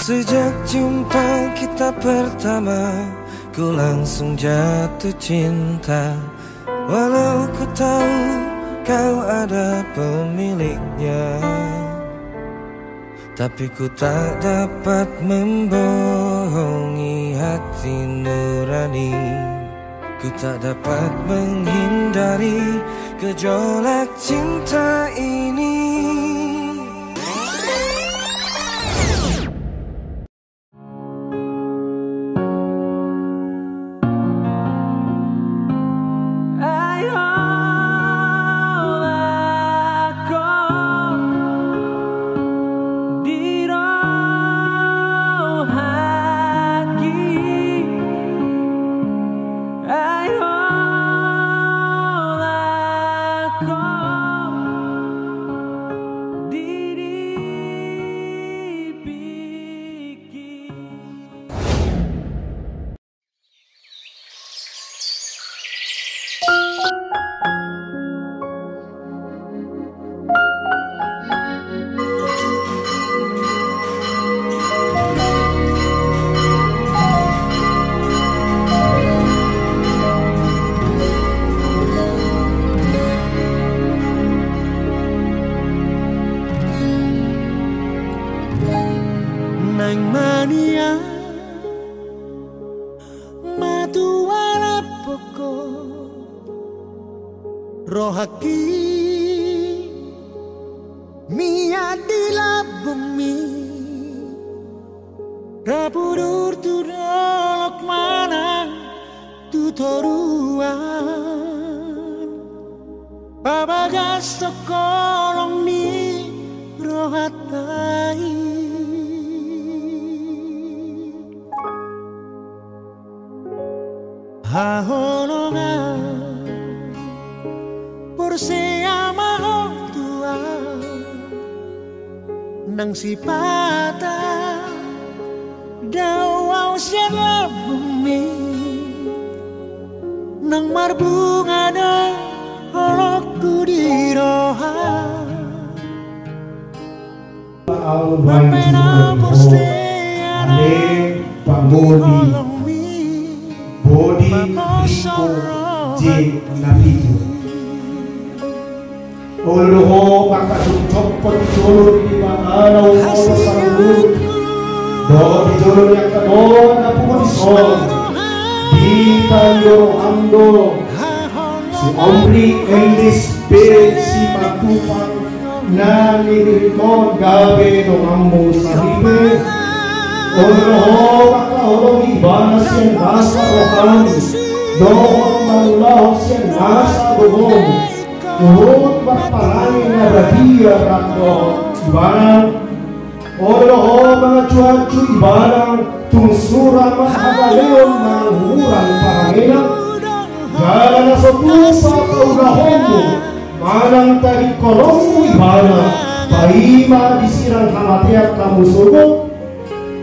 Sejak jumpa kita pertama, ku langsung jatuh cinta. Walau ku tahu kau ada pemiliknya, tapi ku tak dapat membohongi hati nurani. Ku tak dapat menghindari gejolak cinta ini. Nang mania matu warap poko rohaki mia di bumi rapudur tu dolok mana tu toruan babagas sekolong ni rohatai. Haholongan por se ama tua nang sipata daw siya bumi nang marbunga na holokku di roha mapena por se ale pangoni Bodi Riko J. Nabijo Uluho kakasung cokot jolur di mangalaw molo sarulur do di jolur yang kedon na pukunison di Tandoro Amdo si Omri Elis B. si Matupang na nirikon gabe no ammo sahibe Uluho kakaholo ibana siyang nasa rokan doon malulah siyang nasa bubong turut berparangin na radia rakdo ibana Uluho mga cuacu ibana tungsura mahagaleon ng hurang paranginan jalan na sa pupa kaulahongo manang tarik kolong ibana paima disirang kamatiak kamu subok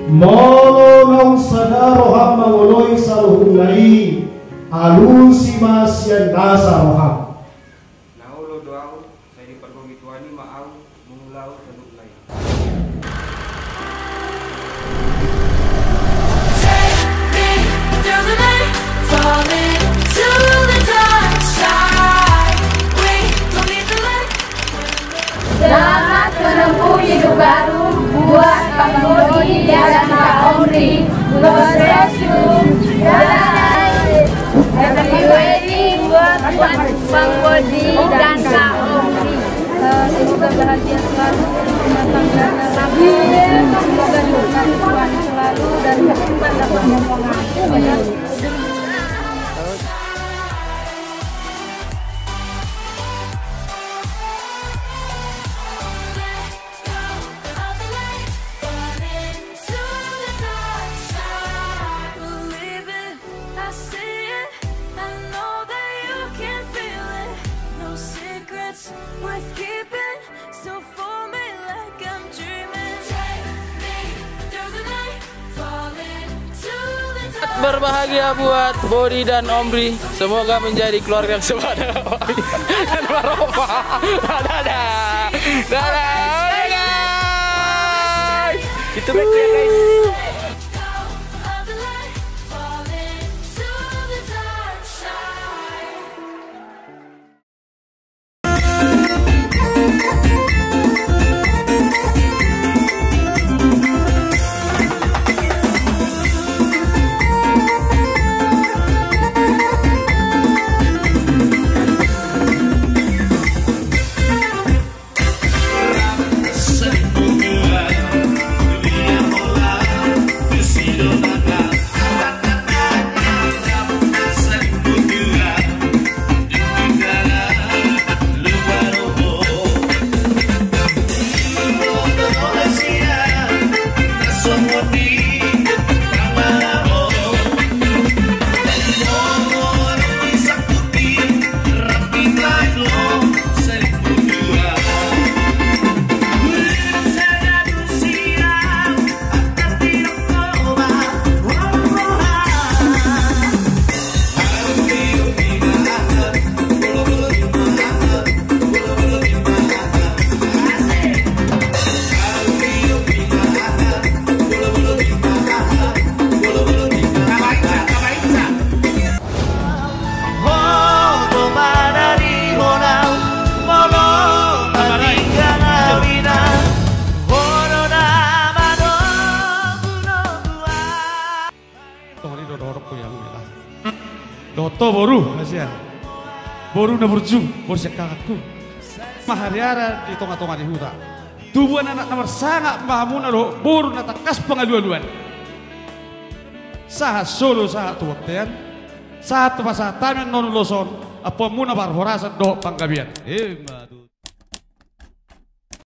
Molo sadaro ham mangoloy sa luhulay alun si masyan nasa roham. Naulo doaw sa di pagkongituani maaw mungulaw sa luhlay. Take me through the night, falling to the dark side. We don't need the light. Selamat menempuh hidup baru buat Bang Bodi dan Kak Omri. God bless you. Happy wedding buat Bang Bodi dan Kak Omri. Semoga bahagia selalu, rumah tangganya stabil, semoga diberkati Tuhan selalu dan cepat dapat momongan. Worth keeping, so for me like I'm dreaming. Take me through the night, falling to the dark. Berbahagia buat Bodi dan Omri, semoga menjadi keluarga yang sepadan dan warohmah. Dadah, dadah, guys. Itu back ya guys. To boru Asia. Boru na berjung, boru kakakku. Mahariara di tonga-tonga di hutan. Tubuhan anak nomor sangat mahamuna lo boru na takas pengaluan-luan. Sahat solo sahat tuwatian. Sahat pasatanan non loson. Apa muna barhorasan do panggabian. Madu.